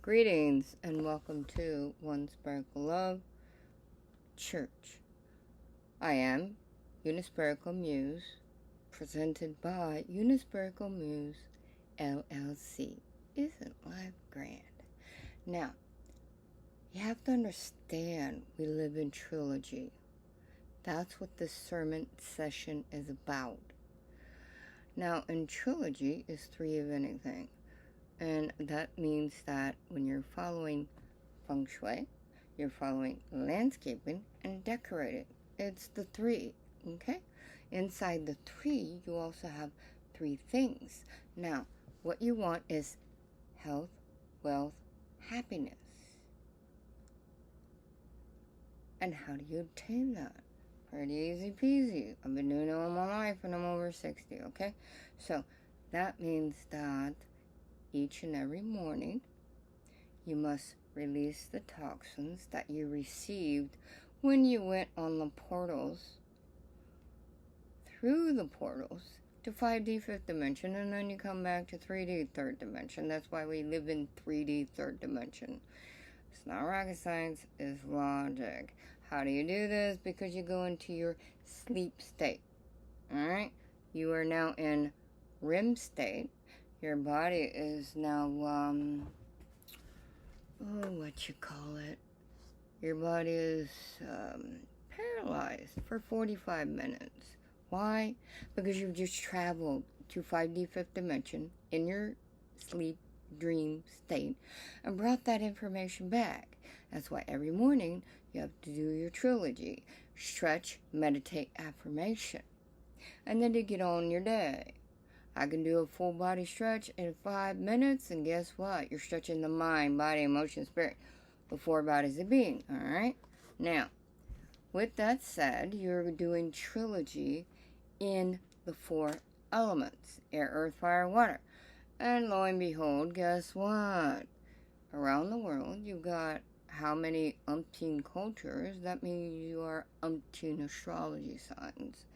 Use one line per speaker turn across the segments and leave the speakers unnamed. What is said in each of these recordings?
Greetings and welcome to Unispirical Love Church. I am Unispirical Muse, presented by Unispirical Muse LLC. Isn't life grand? Now, you have to understand we live in trilogy. That's what this sermon session is about. Now, in trilogy is three of anything. And that means that when you're following feng shui, you're following landscaping and decorating. It's the three, okay? Inside the three, you also have three things. Now, what you want is health, wealth, happiness. And how do you obtain that? Pretty easy peasy. I've been doing it all my life and I'm over 60, okay? So, that means that each and every morning, you must release the toxins that you received when you went on the portals, through the portals, to 5D fifth dimension, and then you come back to 3D third dimension. That's why we live in 3D third dimension. It's not rocket science, it's logic. How do you do this? Because you go into your sleep state. Alright? You are now in REM state. Your body is now, what you call it? Your body is paralyzed for 45 minutes. Why? Because you've just traveled to 5D fifth dimension in your sleep dream state and brought that information back. That's why every morning you have to do your trilogy. Stretch, meditate, affirmation. And then you get on your day. I can do a full body stretch in 5 minutes, and guess what? You're stretching the mind, body, emotion, spirit, the four bodies of being, alright? Now, with that said, you're doing trilogy in the four elements, air, earth, fire, water. And lo and behold, guess what? Around the world, you've got how many umpteen cultures? That means you are umpteen astrology signs.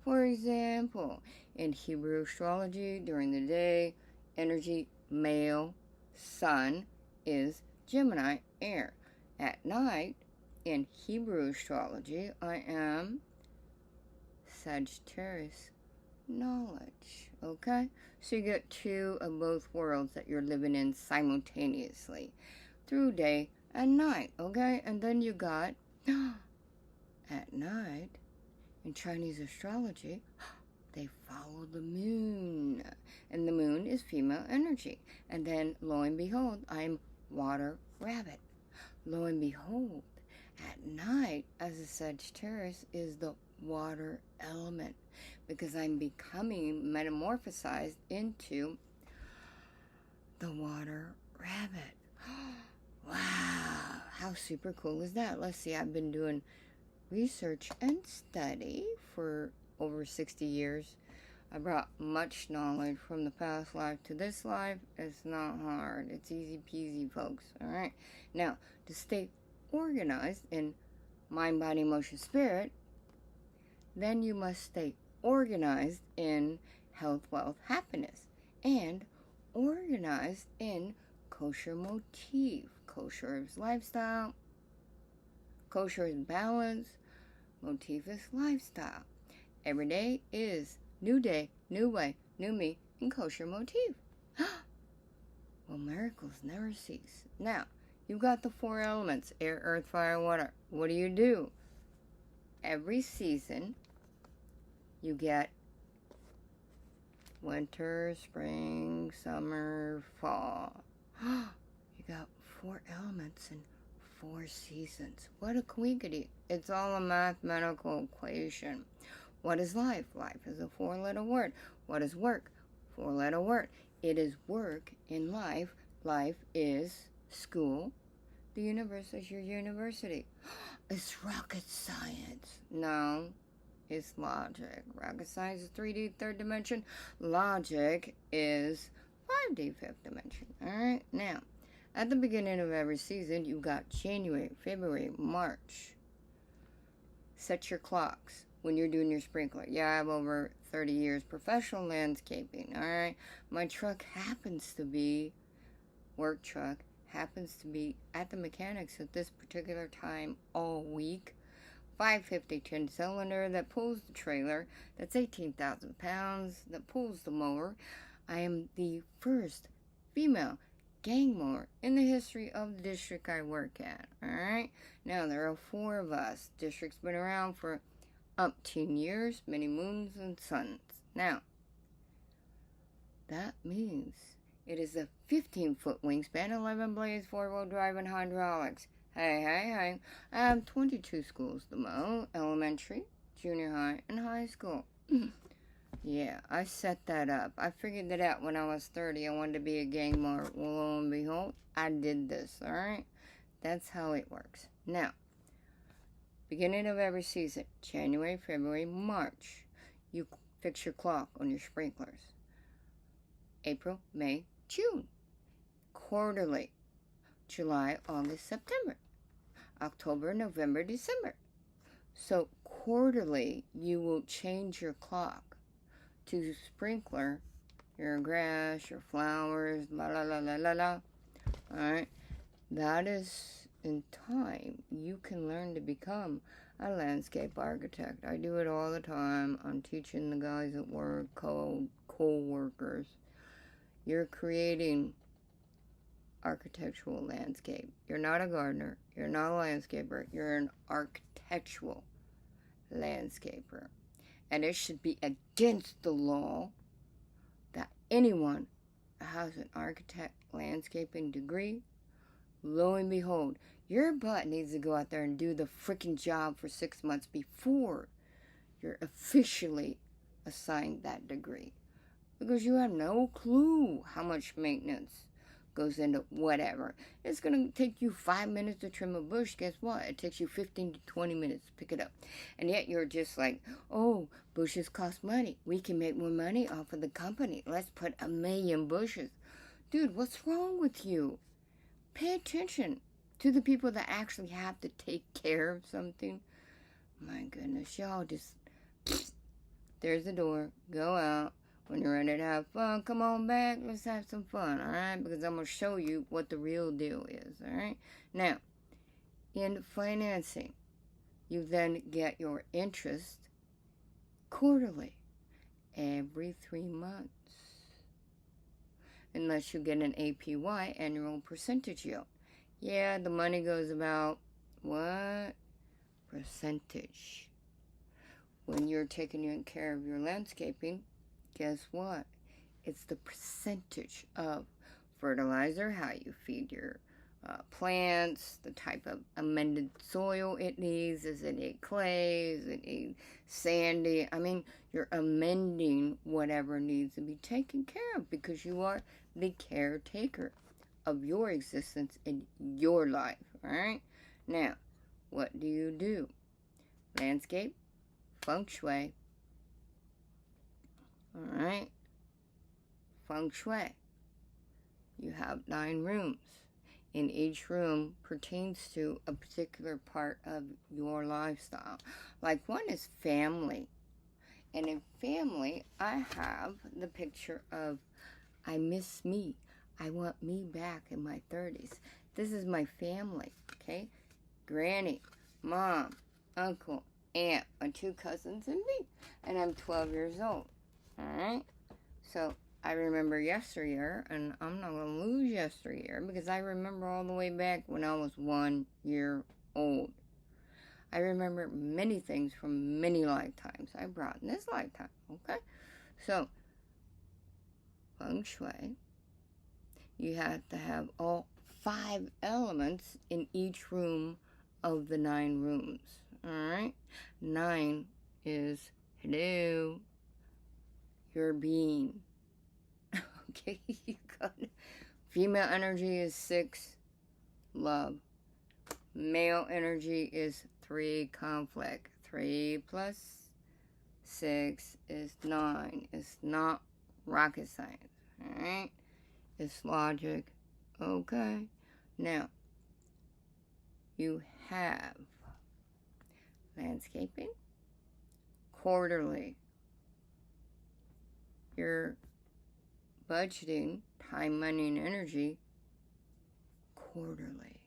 For example, in Hebrew astrology, during the day, energy, male, sun is Gemini, air. At night, in Hebrew astrology, I am Sagittarius, knowledge. Okay? So you get two of both worlds that you're living in simultaneously through day and night. Okay? And then you got at night, in Chinese astrology, they follow the moon. And the moon is female energy. And then, lo and behold, I'm water rabbit. Lo and behold, at night, as a Sagittarius, is the water element. Because I'm becoming metamorphosized into the water rabbit. Wow, how super cool is that? Let's see, I've been doing research and study for over 60 years. I brought much knowledge from the past life to this life. It's not hard. It's easy peasy, folks. Alright. Now, to stay organized in mind, body, emotion, spirit, then you must stay organized in health, wealth, happiness, and organized in kosher motif. Kosher is lifestyle. Kosher is balance. Motif is lifestyle. Every day is new day, new way, new me, and kosher motif. Well, miracles never cease. Now, you've got the four elements, air, earth, fire, water. What do? Every season, you get winter, spring, summer, fall. You got four elements and 4 seasons. What a quinkety. It's all a mathematical equation. What is life? Life is a 4-letter word. What is work? 4-letter word. It is work in life. Life is school. The universe is your university. It's rocket science. No, it's logic. Rocket science is 3D third dimension. Logic is 5D fifth dimension. Alright, now, at the beginning of every season, you've got January, February, March. Set your clocks when you're doing your sprinkler. Yeah, I have over 30 years professional landscaping, alright? My truck happens to be, work truck, happens to be at the mechanics at this particular time all week. 550 10-cylinder that pulls the trailer, that's 18,000 pounds, that pulls the mower. I am the first female gang mower in the history of the district I work at. Alright? Now, there are 4 of us. District's been around for umpteen years, many moons and suns. Now, that means it is a 15-foot wingspan, 11 blades, 4-wheel drive, and hydraulics. Hey. I have 22 schools to mow, elementary, junior high, and high school. Yeah, I set that up. I figured that out when I was 30. I wanted to be a gang mower. Well, lo and behold, I did this, alright? That's how it works. Now, beginning of every season, January, February, March, you fix your clock on your sprinklers. April, May, June, quarterly. July, August, September, October, November, December. So quarterly, you will change your clock to sprinkler your grass, your flowers, la la la la la la. Alright, that is in time. You can learn to become a landscape architect. I do it all the time. I'm teaching the guys at work, co-workers. You're creating architectural landscape. You're not a gardener. You're not a landscaper. You're an architectural landscaper. And it should be against the law that anyone has an architect landscaping degree. Lo and behold, your butt needs to go out there and do the freaking job for 6 months before you're officially assigned that degree. Because you have no clue how much maintenance goes into whatever. It's going to take you 5 minutes to trim a bush. Guess what? It takes you 15 to 20 minutes to pick it up. And yet you're just like, oh, bushes cost money. We can make more money off of the company. Let's put 1 million bushes. Dude, what's wrong with you? Pay attention to the people that actually have to take care of something. My goodness, y'all just, there's the door. Go out. When you're ready to have fun, come on back. Let's have some fun, alright? Because I'm going to show you what the real deal is, alright? Now, in financing, you then get your interest quarterly, every 3 months. Unless you get an APY, annual percentage yield. Yeah, the money goes about, what? Percentage. When you're taking care of your landscaping, guess what? It's the percentage of fertilizer, how you feed your plants, the type of amended soil it needs. Does it need clay? Does it need sandy? I mean, you're amending whatever needs to be taken care of because you are the caretaker of your existence in your life, alright? Now, what do? Landscape, feng shui. Alright? Feng shui. You have 9 rooms. And each room pertains to a particular part of your lifestyle. Like one is family. And in family, I have the picture of, I miss me. I want me back in my 30s. This is my family, okay? Granny, mom, uncle, aunt, my 2 cousins, and me. And I'm 12 years old. Alright? So, I remember yesteryear, and I'm not going to lose yesteryear, because I remember all the way back when I was 1 year old. I remember many things from many lifetimes I brought in this lifetime, okay? So, feng shui, you have to have all 5 elements in each room of the 9 rooms, alright? 9 is, hello, your being. Okay, you got it. Female energy is 6, love. Male energy is 3, conflict. 3 plus 6 is 9. It's not rocket science, alright? It's logic, okay? Now, you have landscaping, quarterly. You're budgeting time, money, and energy quarterly,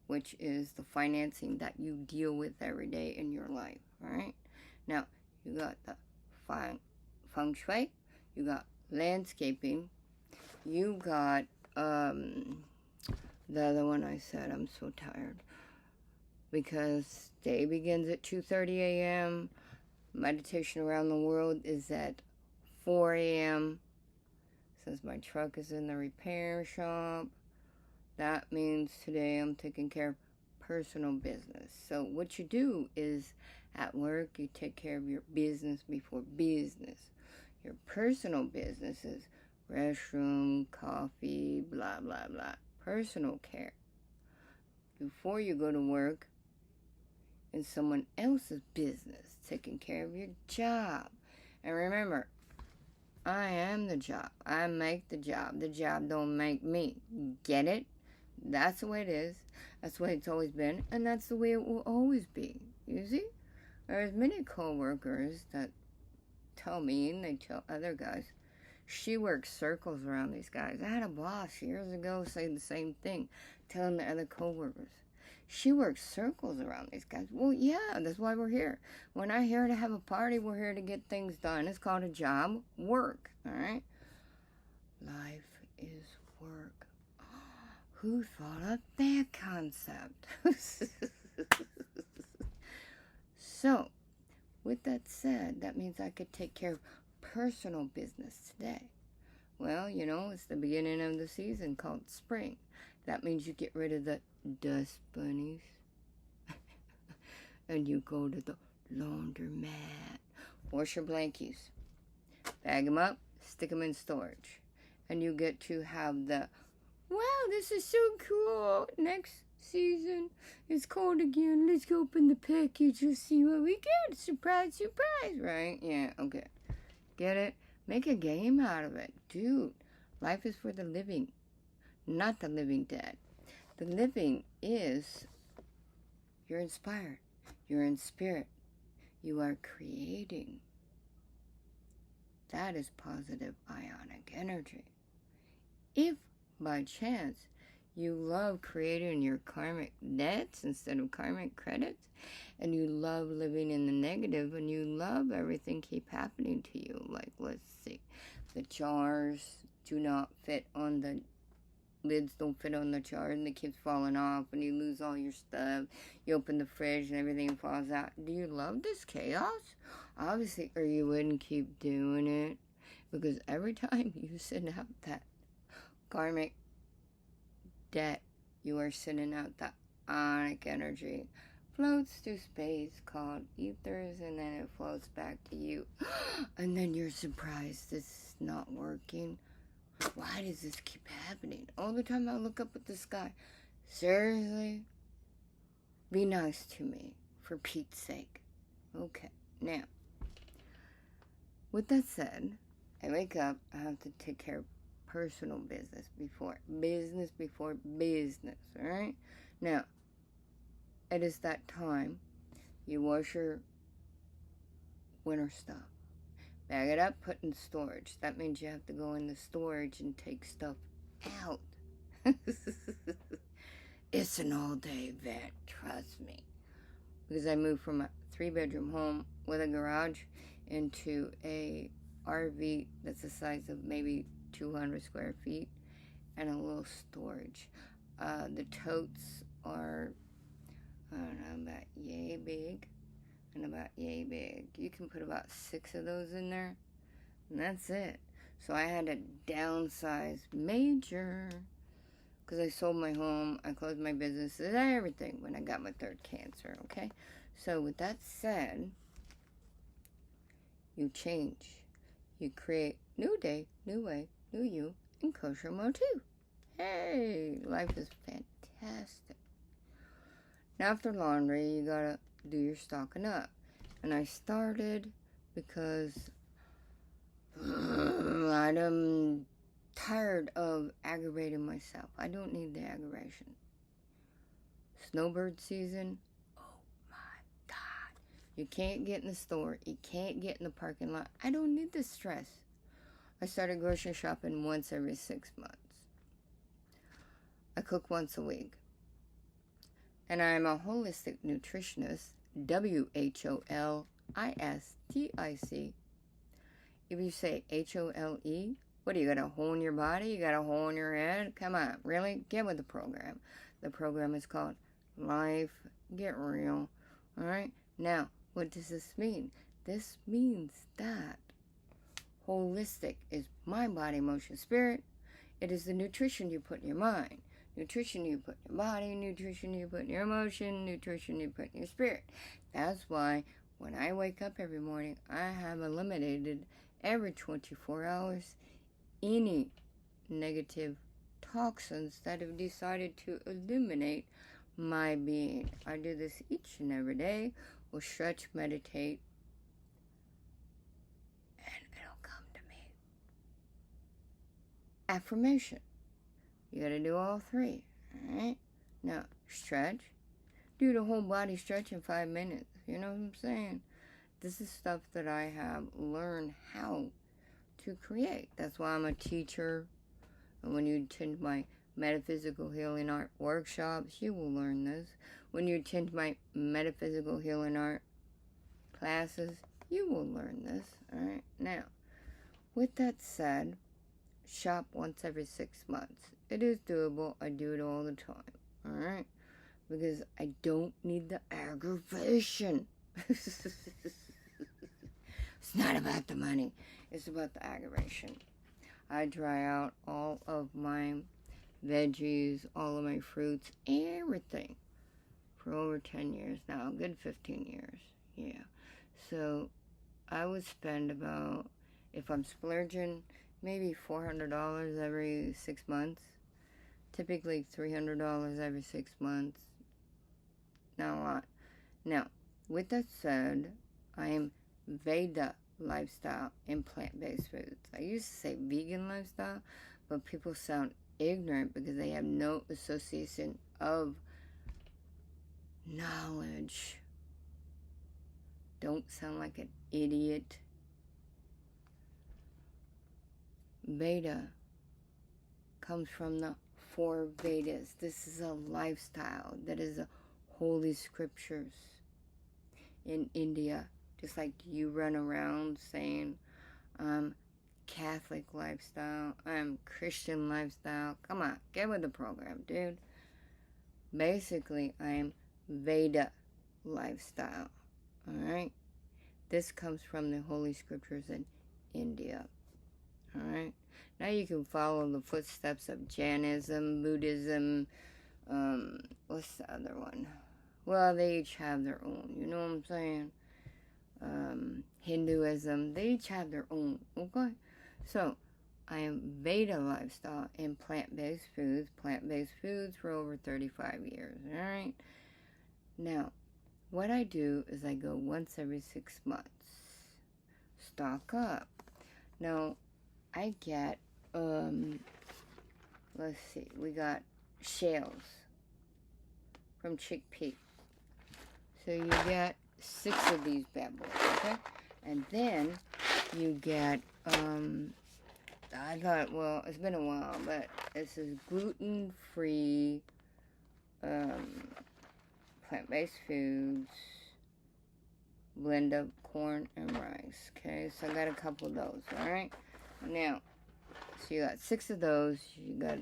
which is the financing that you deal with every day in your life, right? Now, you got the feng shui, you got landscaping, you got the other one I said. I'm so tired because day begins at 2:30 a.m. Meditation around the world is at 4 a.m. Since my truck is in the repair shop, that means today I'm taking care of personal business. So what you do is at work, you take care of your business before business. Your personal business is restroom, coffee, blah, blah, blah. Personal care. Before you go to work in someone else's business, taking care of your job. And remember, I am the job. I make the job. The job don't make me. Get it? That's the way it is. That's the way it's always been. And that's the way it will always be. You see? There's many co-workers that tell me, and they tell other guys, she works circles around these guys. I had a boss years ago say the same thing, telling the other co-workers. She works circles around these guys. Well, yeah, that's why we're here. We're not here to have a party. We're here to get things done. It's called a job, work, all right? Life is work. Who thought of that concept? So, with that said, that means I could take care of personal business today. Well, you know, it's the beginning of the season called spring. That means you get rid of the dust bunnies. And you go to the laundromat. Wash your blankies. Bag them up. Stick them in storage. And you get to have the, wow, this is so cool. Next season, it's cold again. Let's go open the package and see what we get. Surprise, surprise, right? Yeah, okay. Get it? Make a game out of it. Dude, life is for the living, not the living dead. The living is, you're inspired. You're in spirit. You are creating. That is positive ionic energy. If by chance you love creating your karmic debts instead of karmic credits, and you love living in the negative, and you love everything keep happening to you, like, let's see, the jars do not fit on the lids, don't fit on the jar, and it keeps falling off, and you lose all your stuff. You open the fridge and everything falls out. Do you love this chaos? Obviously, or you wouldn't keep doing it, because every time you send out that karmic debt, you are sending out that ionic energy, floats through space called ethers, and then it floats back to you. And then you're surprised this is not working. Why does this keep happening? All the time I look up at the sky. Seriously? Be nice to me, for Pete's sake. Okay, now, with that said, I wake up, I have to take care of personal business before business, alright? Now, it is that time. You wash your winter stuff. Bag it up, put in storage. That means you have to go in the storage and take stuff out. It's an all-day event, trust me. Because I moved from a 3-bedroom home with a garage into a RV that's the size of maybe 200 square feet and a little storage. The totes are, I don't know, about yay big and about yay big. You can put about 6 of those in there, and that's it. So I had to downsize major because I sold my home, I closed my business, and everything when I got my 3rd cancer, okay? So with that said, you change. You create new day, new way, new you, in kosher mode too. Hey, life is fantastic. Now after laundry, you gotta do your stocking up. And I started because I'm tired of aggravating myself. I don't need the aggravation. Snowbird season, oh my God. You can't get in the store. You can't get in the parking lot. I don't need this stress. I started grocery shopping once every 6 months. cook once a week. And I'm a holistic nutritionist, WHOLISTIC. If you say HOLE, what do you got a hole in your body? You got a hole in your head? Come on, really? Get with the program. The program is called Life Get Real. Alright? Now, what does this mean? This means that holistic is mind, body, emotion, spirit. It is the nutrition you put in your mind, nutrition you put in your body, nutrition you put in your emotion, nutrition you put in your spirit. That's why when I wake up every morning, I have eliminated every 24 hours any negative toxins that have decided to eliminate my being. I do this each and every day. We'll stretch, meditate, and it'll come to me. Affirmation. You gotta do all three. Alright? Now, stretch. Do the whole body stretch in 5 minutes. You know what I'm saying? This is stuff that I have learned how to create. That's why I'm a teacher. And when you attend my metaphysical healing art workshops, you will learn this. When you attend my metaphysical healing art classes, you will learn this. Alright? Now, with that said, shop once every 6 months. It is doable. I do it all the time. Alright? Because I don't need the aggravation. It's not about the money. It's about the aggravation. I dry out all of my veggies, all of my fruits, everything for over 10 years now. A good 15 years. Yeah. So I would spend about, if I'm splurging, maybe $400 every 6 months. Typically $300 every 6 months. Not a lot. Now, with that said, I am Veda lifestyle and plant-based foods. I used to say vegan lifestyle, but people sound ignorant because they have no association of knowledge. Don't sound like an idiot. Veda comes from the 4 Vedas. This is a lifestyle that is the holy scriptures in India. Just like you run around saying, Catholic lifestyle, I'm Christian lifestyle. Come on, get with the program, dude. Basically, I am Veda lifestyle. Alright? This comes from the holy scriptures in India. Alright? Now you can follow the footsteps of Jainism, Buddhism, what's the other one? Well, they each have their own, you know what I'm saying? Hinduism, they each have their own, okay? So, I am Veda lifestyle and plant-based foods for over 35 years, alright? Now, what I do is I go once every 6 months. Stock up. Now, I get, let's see, we got shells from chickpea. So you get 6 of these bad boys, okay? And then you get, I thought, well, it's been a while, but this is gluten-free, plant-based foods, blend of corn and rice, okay? So I got a couple of those, alright? Now, so you got 6 of those, you got,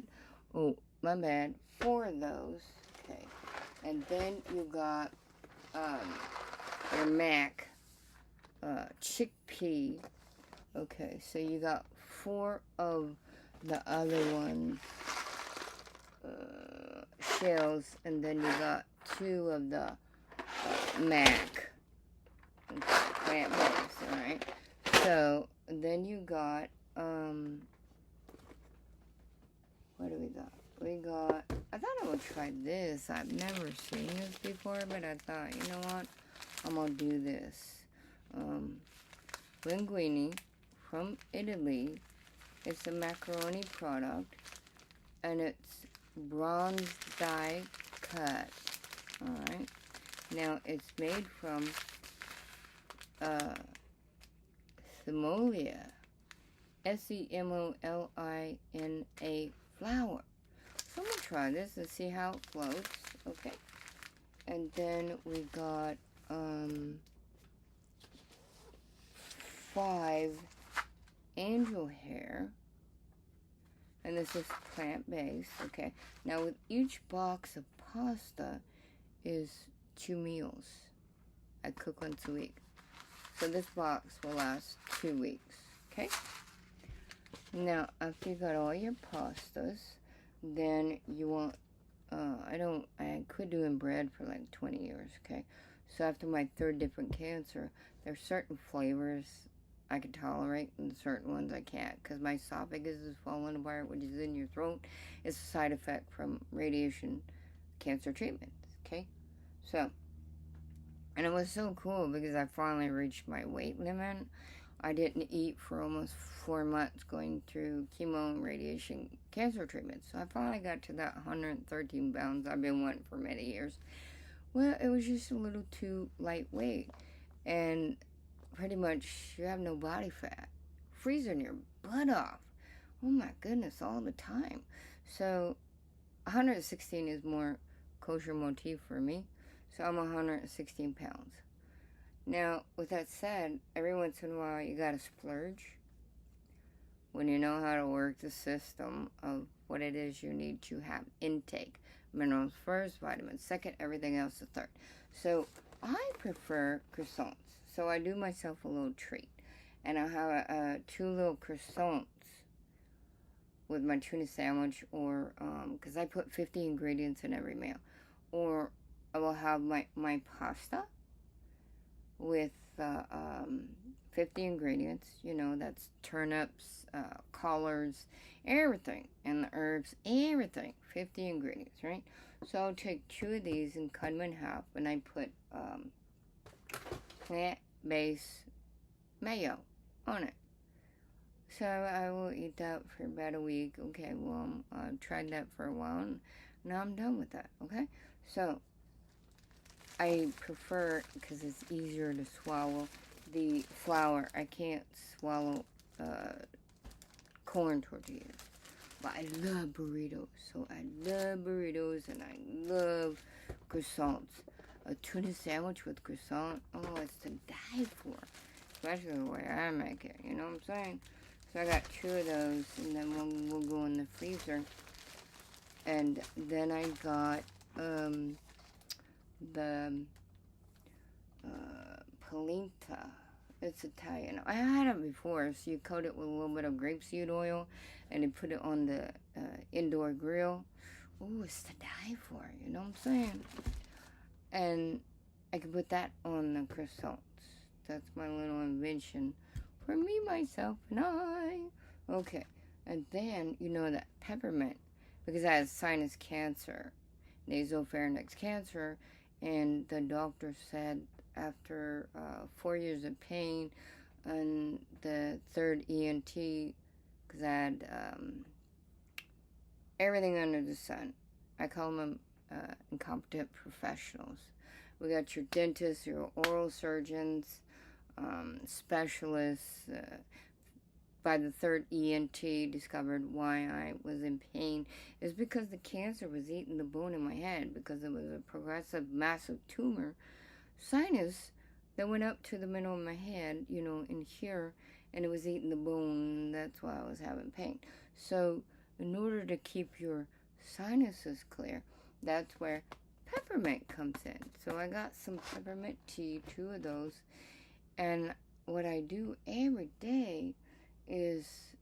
oh, my bad, 4 of those, okay? And then you got, your mac, chickpea, okay, so you got 4 of the other ones, shells, and then you got 2 of the, mac, plant-based, alright? So, then you got, what do we got? We got, I thought I would try this. I've never seen this before, but I thought, you know what? I'm going to do this. Linguine from Italy. It's a macaroni product, and it's bronze die cut. Alright. Now, it's made from Semolia. Semolina flour. So I'm going to try this and see how it floats. Okay. And then we got 5 angel hair. And this is plant-based. Okay. Now with each box of pasta is 2 meals. I cook once a week. So this box will last 2 weeks. Okay. Now after you got all your pastas, then you want I quit doing bread for like 20 years, okay? So after my 3rd different cancer, there's certain flavors I can tolerate and certain ones I can't, because my esophagus is falling apart, which is in your throat. It's a side effect from radiation cancer treatments, okay? So, and it was so cool because I finally reached my weight limit. I didn't eat for almost 4 months going through chemo and radiation cancer treatment. So I finally got to that 113 pounds I've been wanting for many years. Well, it was just a little too lightweight. And pretty much you have no body fat. Freezing your butt off. Oh my goodness, all the time. So 116 is more kosher motif for me. So I'm 116 pounds. Now, with that said, every once in a while you gotta splurge when you know how to work the system of what it is you need to have intake. Minerals first, vitamins second, everything else the third. So I prefer croissants. So I do myself a little treat. And I'll have 2 little croissants with my tuna sandwich, or, because I put 50 ingredients in every meal. Or I will have my pasta with 50 ingredients, you know, that's turnips, collards, everything, and the herbs, everything, 50 ingredients, right? So I'll take 2 of these and cut them in half, and I put plant-based mayo on it. So I will eat that for about a week. Okay, well, I've tried that for a while, and now I'm done with that, okay? So I prefer, because it's easier to swallow, the flour. I can't swallow corn tortillas. But I love burritos. So I love burritos and I love croissants. A tuna sandwich with croissant, oh, it's to die for. Especially the way I make it, you know what I'm saying? So I got 2 of those, and then we'll go in the freezer. And then I got the polenta. It's Italian. I had it before. So you coat it with a little bit of grapeseed oil, and you put it on the indoor grill. Oh, it's to die for. You know what I'm saying? And I can put that on the croissants. That's my little invention for me, myself, and I. Okay. And then, you know, that peppermint, because I had sinus cancer, nasopharynx cancer, and the doctor said after 4 years of pain and the 3rd ENT, because I had everything under the sun. I call them incompetent professionals. We got your dentists, your oral surgeons, specialists. By the 3rd ENT discovered why I was in pain is because the cancer was eating the bone in my head, because it was a progressive massive tumor sinus that went up to the middle of my head, you know, in here, and it was eating the bone, and that's why I was having pain. So in order to keep your sinuses clear, that's where peppermint comes in. So I got some peppermint tea, 2 of those, and what I do every day is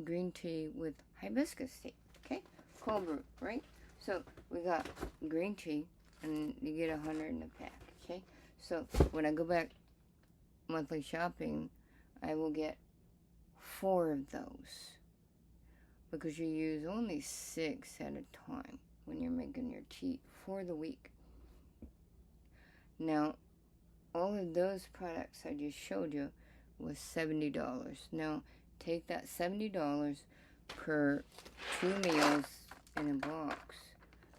green tea with hibiscus tea, okay? Cold brew, right? So we got green tea, and you get 100 in a pack, okay? So when I go back monthly shopping, I will get 4 of those, because you use only 6 at a time when you're making your tea for the week. Now, all of those products I just showed you was $70. Now, take that $70 per 2 meals in a box,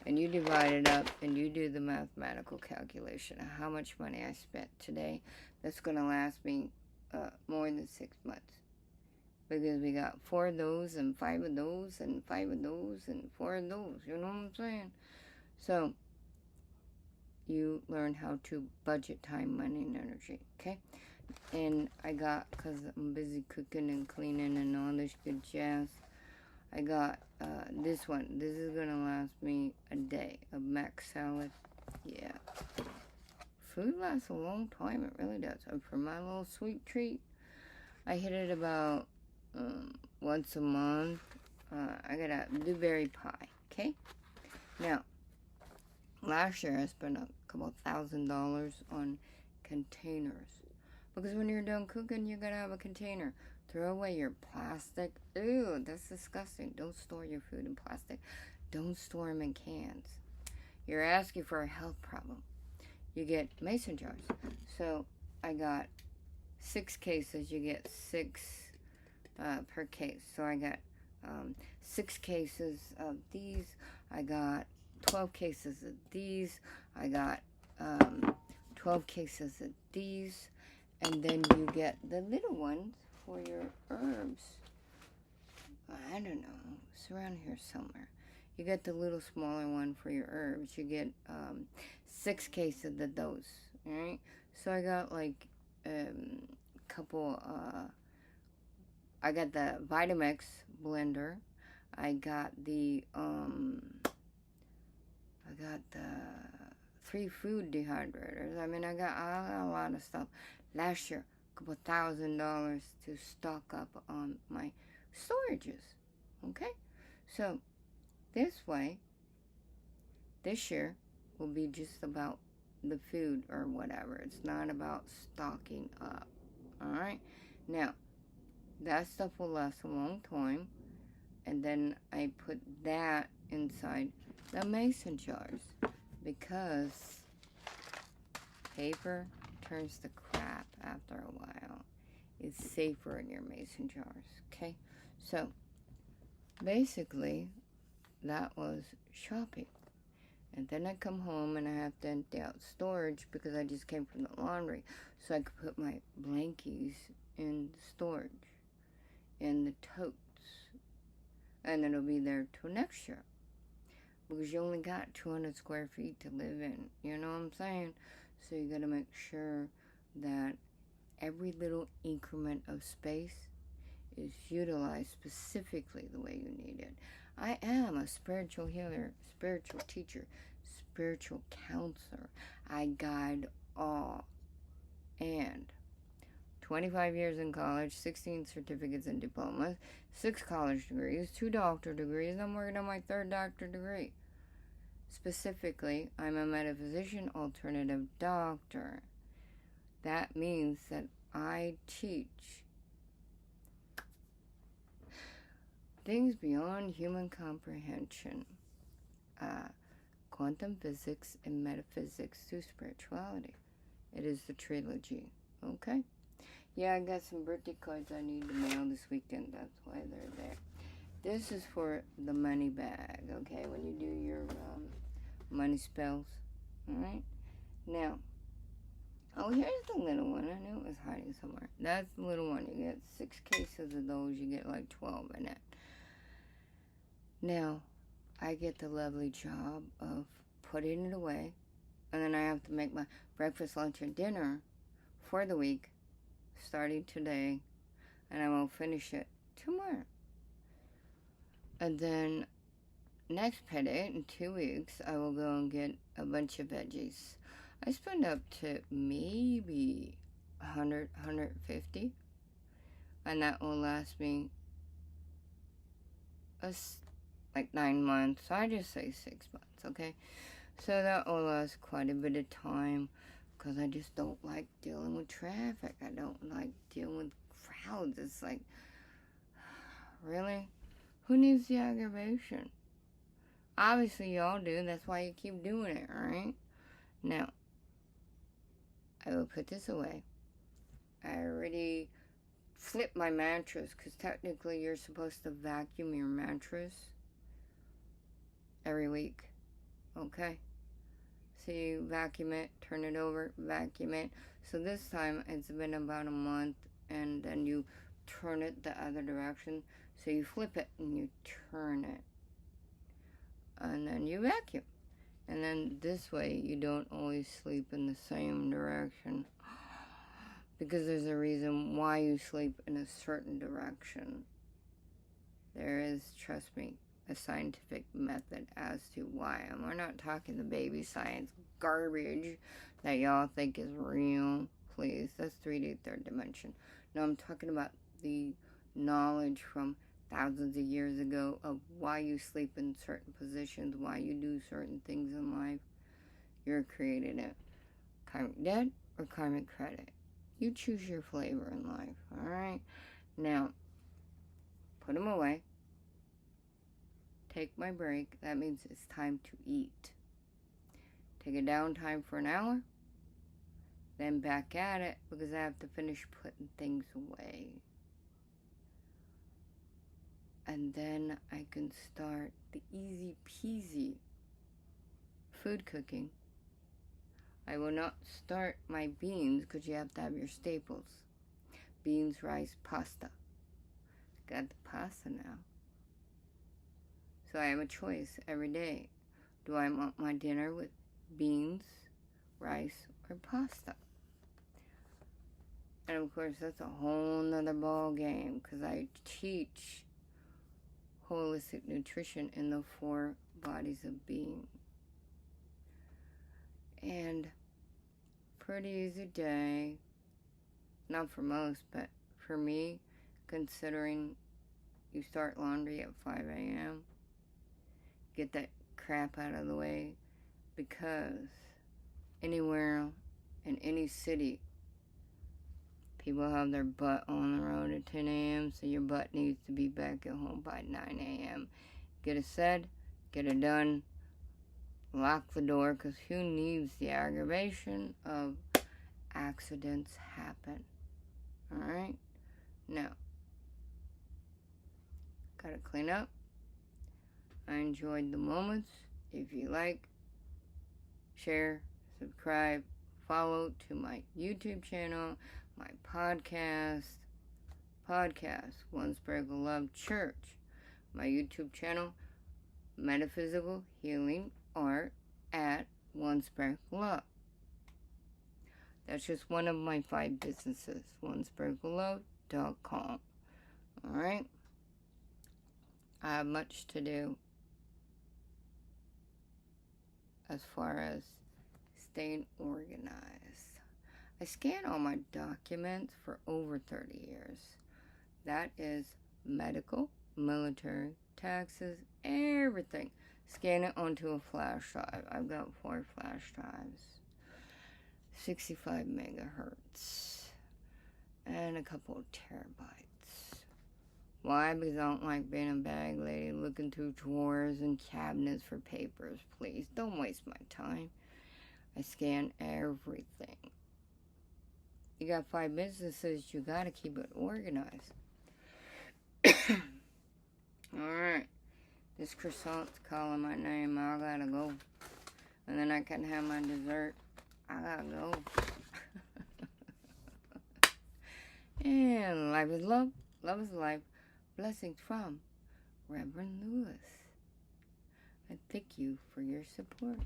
and you divide it up, and you do the mathematical calculation of how much money I spent today. That's going to last me more than 6 months. because we got 4 of those and 5 of those and 5 of those and 4 of those. You know what I'm saying? So you learn how to budget time, money, and energy. Okay? And I got, because I'm busy cooking and cleaning and all this good jazz, I got this one. This is going to last me a day. A mac salad. Yeah. Food lasts a long time. It really does. And for my little sweet treat, I hit it about once a month. I got a blueberry pie. Okay? Now, last year I spent a couple $1,000 on containers. Because when you're done cooking, you gotta have a container. Throw away your plastic. Ew, that's disgusting. Don't store your food in plastic. Don't store them in cans. You're asking for a health problem. You get mason jars. So I got 6 cases. You get 6 per case. So I got 6 cases of these. I got 12 cases of these. I got 12 cases of these. And then you get the little ones for your herbs. I don't know. It's around here somewhere. You get the little smaller one for your herbs. You get 6 cases of those. Alright? So I got like couple, I got the Vitamix blender. I got the 3 food dehydrators. I mean, I got a lot of stuff. Last year, a couple $1,000 to stock up on my storages. Okay? So, this way, this year will be just about the food or whatever. It's not about stocking up. Alright? Now, that stuff will last a long time. And then I put that inside the mason jars. Because paper turns to crap after a while. It's safer in your mason jars. Okay? So, basically, that was shopping. And then I come home and I have to empty out storage because I just came from the laundry. So I could put my blankies in storage. In the totes. And it'll be there till next year. Because you only got 200 square feet to live in. You know what I'm saying? So you gotta make sure that every little increment of space is utilized specifically the way you need it. I am a spiritual healer, spiritual teacher, spiritual counselor. I guide all. And 25 years in college, 16 certificates and diplomas, 6 college degrees, 2 doctorate degrees. I'm working on my 3rd doctorate degree. Specifically, I'm a metaphysician alternative doctor. That means that I teach things beyond human comprehension. Quantum physics and metaphysics through spirituality. It is the trilogy. Okay? Yeah, I got some birthday cards I need to mail this weekend. That's why they're there. This is for the money bag, okay? When you do your money spells. Alright? Now, oh, here's the little one. I knew it was hiding somewhere. That's the little one. You get 6 cases of those. You get like 12 in it. Now, I get the lovely job of putting it away. And then I have to make my breakfast, lunch, and dinner for the week, starting today. And I will finish it tomorrow. And then next payday, in 2 weeks, I will go and get a bunch of veggies. I spend up to maybe 100, 150. And that will last me like 9 months. So I just say 6 months, okay? So that will last quite a bit of time. Because I just don't like dealing with traffic. I don't like dealing with crowds. It's like, really? Who needs the aggravation? Obviously y'all do. That's why you keep doing it, alright? Now, I will put this away. I already flipped my mattress. Because technically you're supposed to vacuum your mattress every week. Okay? So you vacuum it, turn it over, vacuum it. So this time it's been about a month, and then you turn it the other direction. So you flip it and you turn it. And then you vacuum. And then this way you don't always sleep in the same direction. Because there's a reason why you sleep in a certain direction. There is, trust me, a scientific method as to why. And we're not talking the baby science garbage that y'all think is real. Please, that's 3D, third dimension. No, I'm talking about the knowledge from thousands of years ago of why you sleep in certain positions, why you do certain things in life. You're creating it. Karmic debt or karmic credit. You choose your flavor in life, alright? Now, put them away. Take my break. That means it's time to eat. Take a downtime for an hour. Then back at it because I have to finish putting things away. And then I can start the easy peasy food cooking. I will not start my beans because you have to have your staples. Beans, rice, pasta. Got the pasta now. So I have a choice every day. Do I want my dinner with beans, rice, or pasta? And of course that's a whole nother ball game because I teach holistic nutrition in the 4 bodies of being. And pretty easy day. Not for most, but for me, considering you start laundry at 5 a.m., get that crap out of the way, because anywhere in any city, people have their butt on the road at 10 a.m., so your butt needs to be back at home by 9 a.m. Get it said, get it done, lock the door, because who needs the aggravation of accidents happen? Alright? Now, gotta clean up. I enjoyed the moments. If you like, share, subscribe, follow to my YouTube channel, my podcast, One Spiritual Love Church, my YouTube channel, Metaphysical Healing Art at One Spiritual Love. That's just one of my 5 businesses, onespirituallove.com. Alright? I have much to do as far as staying organized. I scan all my documents for over 30 years. That is medical, military, taxes, everything. Scan it onto a flash drive. I've got 4 flash drives. 65 megahertz. And a couple of terabytes. Why? Because I don't like being a bag lady looking through drawers and cabinets for papers. Please, don't waste my time. I scan everything. You got 5 businesses, you gotta keep it organized. Alright. This croissant's calling my name. I gotta go. And then I can have my dessert. I gotta go. And life is love. Love is life. Blessings from Reverend Lewis. I thank you for your support.